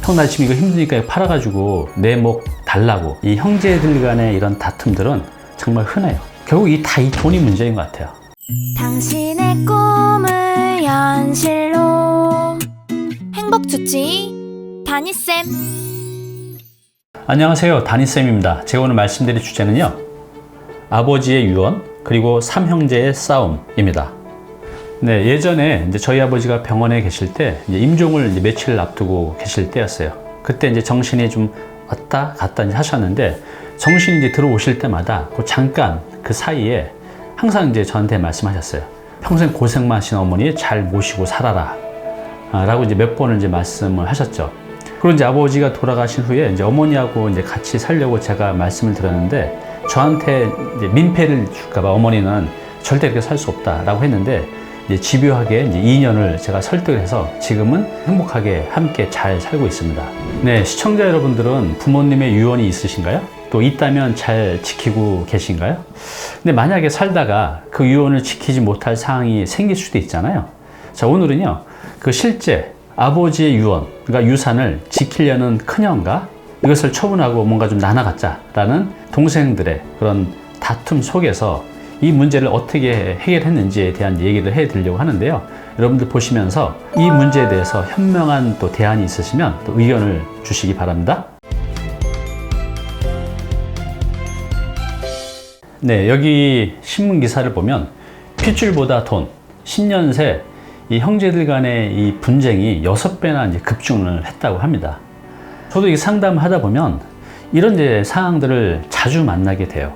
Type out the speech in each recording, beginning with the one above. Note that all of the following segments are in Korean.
형 나 지금 이거 힘드니까 팔아가지고 내 목 달라고, 이 형제들 간의 이런 다툼들은 정말 흔해요. 결국 이 돈이 문제인 것 같아요. 당신의 꿈을 현실로 행복주치 다니쌤. 안녕하세요, 다니쌤입니다. 제가 오늘 말씀드릴 주제는요, 아버지의 유언 그리고 삼형제의 싸움입니다. 네, 예전에 이제 저희 아버지가 병원에 계실 때 이제 임종을 이제 며칠 앞두고 계실 때였어요. 그때 이제 정신이 좀 왔다 갔다 이제 하셨는데, 정신이 이제 들어오실 때마다 잠깐 그 사이에 항상 이제 저한테 말씀하셨어요. 평생 고생만 하신 어머니 잘 모시고 살아라 라고 이제 몇 번을 이제 말씀을 하셨죠. 그리고 이제 아버지가 돌아가신 후에 이제 어머니하고 이제 같이 살려고 제가 말씀을 드렸는데, 저한테 이제 민폐를 줄까봐 어머니는 절대 그렇게 살 수 없다라고 했는데, 이제 집요하게 이제 2년을 제가 설득을 해서 지금은 행복하게 함께 잘 살고 있습니다. 네, 시청자 여러분들은 부모님의 유언이 있으신가요? 또 있다면 잘 지키고 계신가요? 근데 만약에 살다가 그 유언을 지키지 못할 상황이 생길 수도 있잖아요. 자, 오늘은요, 그 실제 아버지의 유언, 그러니까 유산을 지키려는 큰형과 이것을 처분하고 뭔가 좀 나눠갖자라는 동생들의 그런 다툼 속에서 이 문제를 어떻게 해결했는지에 대한 얘기를 해드리려고 하는데요. 여러분들 보시면서 이 문제에 대해서 현명한 또 대안이 있으시면 또 의견을 주시기 바랍니다. 네, 여기 신문 기사를 보면 핏줄보다 돈, 10년 새 이 형제들 간의 이 분쟁이 6배나 이제 급증을 했다고 합니다. 저도 이 상담을 하다 보면 이런 이제 상황들을 자주 만나게 돼요.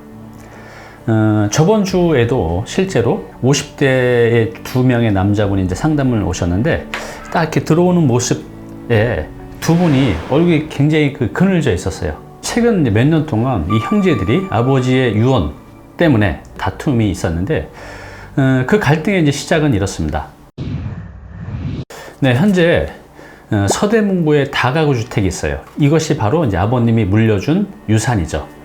저번 주에도 실제로 50대의 2명의 남자분이 이제 상담을 오셨는데, 딱 이렇게 들어오는 모습에 두 분이 얼굴이 굉장히 그늘져 있었어요. 최근 몇 년 동안 이 형제들이 아버지의 유언 때문에 다툼이 있었는데, 그 갈등의 이제 시작은 이렇습니다. 네, 현재 서대문구에 다가구 주택이 있어요. 이것이 바로 이제 아버님이 물려준 유산이죠.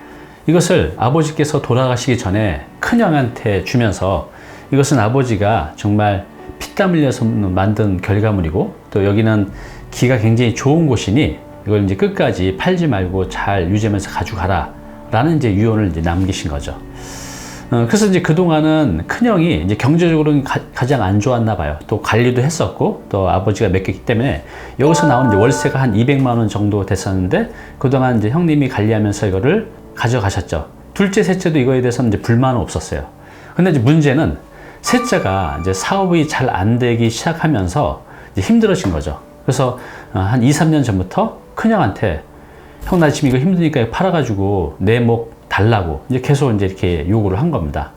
이것을 아버지께서 돌아가시기 전에 큰형한테 주면서, 이것은 아버지가 정말 피땀 흘려서 만든 결과물이고, 또 여기는 기가 굉장히 좋은 곳이니 이걸 이제 끝까지 팔지 말고 잘 유지하면서 가져가라 라는 이제 유언을 이제 남기신 거죠. 그래서 이제 그동안은 큰형이 이제 경제적으로는 가장 안 좋았나 봐요. 또 관리도 했었고, 또 아버지가 맡겼기 때문에 여기서 나오는 이제 월세가 한 200만 원 정도 됐었는데, 그동안 이제 형님이 관리하면서 이거를 가져가셨죠. 둘째, 셋째도 이거에 대해서는 이제 불만은 없었어요. 근데 이제 문제는 셋째가 이제 사업이 잘 안 되기 시작하면서 이제 힘들어진 거죠. 그래서 한 2, 3년 전부터 큰형한테, 형 나 지금 이거 힘드니까 팔아가지고 내 목 달라고 이제 계속 이제 이렇게 요구를 한 겁니다.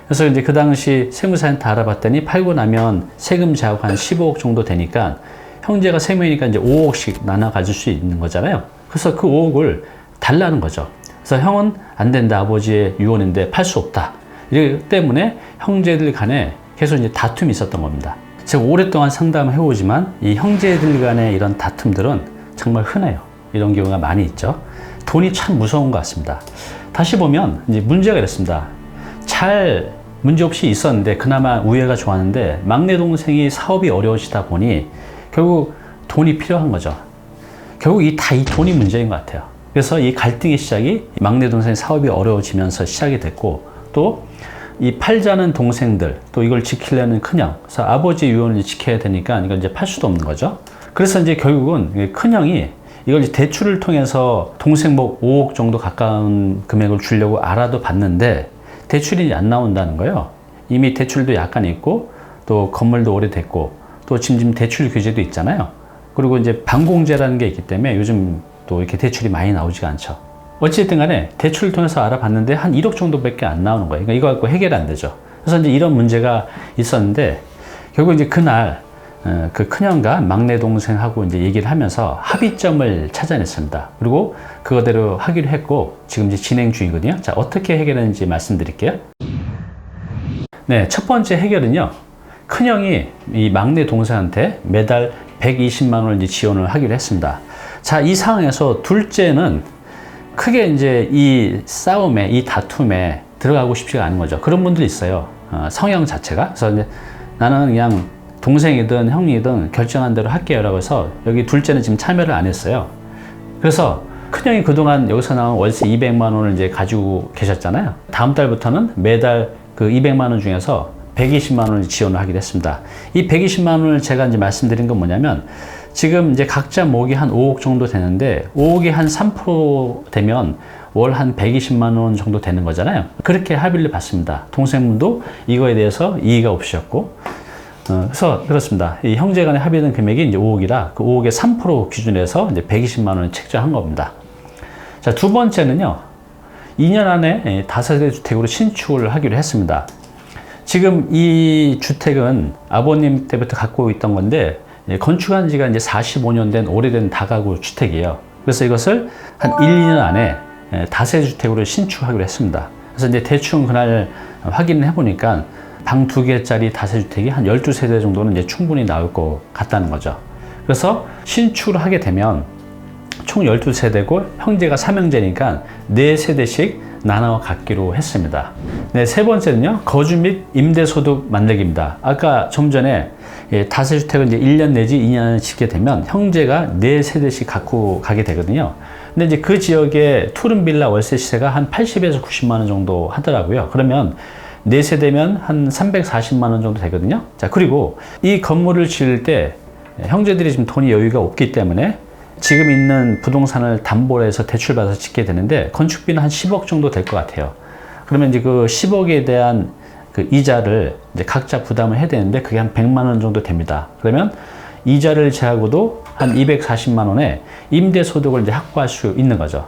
그래서 이제 그 당시 세무사한테 알아봤더니, 팔고 나면 세금 자국 한 15억 정도 되니까 형제가 3명이니까 이제 5억씩 나눠 가질 수 있는 거잖아요. 그래서 그 5억을 달라는 거죠. 그래서 형은 안 된다, 아버지의 유언인데 팔 수 없다. 이렇기 때문에 형제들 간에 계속 이제 다툼이 있었던 겁니다. 제가 오랫동안 상담을 해오지만 이 형제들 간의 이런 다툼들은 정말 흔해요. 이런 경우가 많이 있죠. 돈이 참 무서운 것 같습니다. 다시 보면 이제 문제가 이렇습니다. 잘 문제 없이 있었는데, 그나마 우애가 좋았는데, 막내 동생이 사업이 어려워지다 보니 결국 돈이 필요한 거죠. 결국 이 돈이 문제인 것 같아요. 그래서 이 갈등의 시작이 막내 동생의 사업이 어려워지면서 시작이 됐고, 또 이 팔자는 동생들, 또 이걸 지키려는 큰형, 그래서 아버지의 유언을 지켜야 되니까 이걸 이제 팔 수도 없는 거죠. 그래서 이제 결국은 큰형이 이걸 이제 대출을 통해서 동생 목 5억 정도 가까운 금액을 주려고 알아도 봤는데 대출이 안 나온다는 거예요. 이미 대출도 약간 있고, 또 건물도 오래됐고, 또 지금 대출 규제도 있잖아요. 그리고 이제 반공제라는 게 있기 때문에 요즘 또 이렇게 대출이 많이 나오지가 않죠. 어찌됐든 간에 대출을 통해서 알아봤는데 한 1억 정도밖에 안 나오는 거예요. 그러니까 이거 갖고 해결이 안 되죠. 그래서 이제 이런 문제가 있었는데, 결국 이제 그날 그 큰형과 막내 동생하고 이제 얘기를 하면서 합의점을 찾아냈습니다. 그리고 그거대로 하기로 했고, 지금 이제 진행 중이거든요. 자, 어떻게 해결했는지 말씀드릴게요. 네, 첫 번째 해결은요, 큰형이 이 막내 동생한테 매달 120만 원을 이제 지원을 하기로 했습니다. 자, 이 상황에서 둘째는 크게 이제 이 싸움에, 이 다툼에 들어가고 싶지가 않은 거죠. 그런 분들이 있어요. 성향 자체가. 그래서 이제 나는 그냥 동생이든 형이든 결정한 대로 할게요 라고 해서, 여기 둘째는 지금 참여를 안 했어요. 그래서 큰형이 그동안 여기서 나온 월세 200만 원을 이제 가지고 계셨잖아요. 다음 달부터는 매달 그 200만 원 중에서 120만 원을 지원을 하기로 했습니다. 이 120만 원을 제가 이제 말씀드린 건 뭐냐면, 지금 이제 각자 모으기 한 5억 정도 되는데 5억이 한 3% 되면 월 한 120만 원 정도 되는 거잖아요. 그렇게 합의를 봤습니다. 동생분도 이거에 대해서 이의가 없으셨고, 그래서 그렇습니다. 이 형제 간에 합의된 금액이 이제 5억이라 그 5억의 3% 기준에서 이제 120만 원을 책정한 겁니다. 자, 두 번째는요, 2년 안에 다세대 주택으로 신축을 하기로 했습니다. 지금 이 주택은 아버님 때부터 갖고 있던 건데, 건축한 지가 이제 45년 된 오래된 다가구 주택이에요. 그래서 이것을 한 1, 2년 안에 다세대 주택으로 신축하기로 했습니다. 그래서 이제 대충 그날 확인을 해보니까 방 2개짜리 다세대 주택이 한 12세대 정도는 이제 충분히 나올 것 같다는 거죠. 그래서 신축을 하게 되면 총 12세대고 형제가 3형제니까 4세대씩 나눠 갖기로 했습니다. 네, 세 번째는요, 거주 및 임대소득 만들기입니다. 아까 좀 전에 다세주택을 이제 1년 내지 2년 짓게 되면 형제가 4세대씩 갖고 가게 되거든요. 근데 이제 그 지역의 투룸빌라 월세 시세가 한 80에서 90만 원 정도 하더라고요. 그러면 4세대면 한 340만 원 정도 되거든요. 자, 그리고 이 건물을 지을 때 형제들이 지금 돈이 여유가 없기 때문에 지금 있는 부동산을 담보로 해서 대출받아서 짓게 되는데 건축비는 한 10억 정도 될 것 같아요. 그러면 이제 그 10억에 대한 그 이자를 이제 각자 부담을 해야 되는데 그게 한 100만 원 정도 됩니다. 그러면 이자를 제하고도 한 240만 원의 임대소득을 이제 확보할 수 있는 거죠.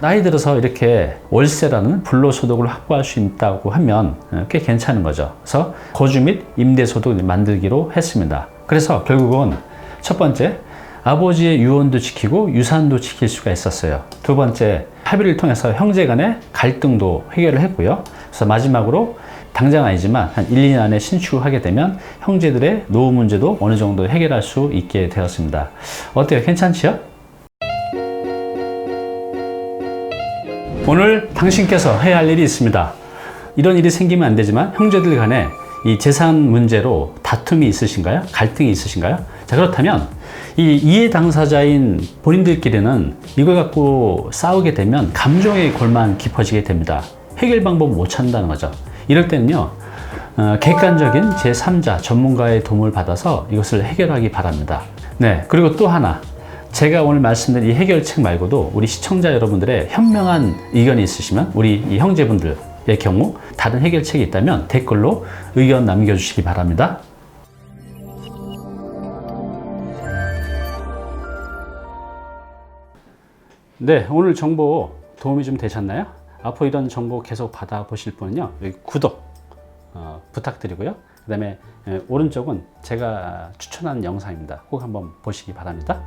나이 들어서 이렇게 월세라는 불로소득을 확보할 수 있다고 하면 꽤 괜찮은 거죠. 그래서 거주 및 임대소득을 만들기로 했습니다. 그래서 결국은 첫 번째, 아버지의 유언도 지키고 유산도 지킬 수가 있었어요. 두 번째, 합의를 통해서 형제 간의 갈등도 해결을 했고요. 그래서 마지막으로 당장 아니지만 한 1, 2년 안에 신축을 하게 되면 형제들의 노후 문제도 어느 정도 해결할 수 있게 되었습니다. 어때요? 괜찮지요? 오늘 당신께서 해야 할 일이 있습니다. 이런 일이 생기면 안 되지만 형제들 간에 이 재산 문제로 다툼이 있으신가요? 갈등이 있으신가요? 자, 그렇다면 이 이해 당사자인 본인들끼리는 이걸 갖고 싸우게 되면 감정의 골만 깊어지게 됩니다. 해결 방법을 못 찾는다는 거죠. 이럴 때는요, 객관적인 제3자 전문가의 도움을 받아서 이것을 해결하기 바랍니다. 네, 그리고 또 하나, 제가 오늘 말씀드린 이 해결책 말고도 우리 시청자 여러분들의 현명한 의견이 있으시면 우리 이 형제분들의 경우 다른 해결책이 있다면 댓글로 의견 남겨주시기 바랍니다. 네, 오늘 정보 도움이 좀 되셨나요? 앞으로 이런 정보 계속 받아보실 분은요, 여기 구독 부탁드리고요. 그 다음에 오른쪽은 제가 추천한 영상입니다. 꼭 한번 보시기 바랍니다.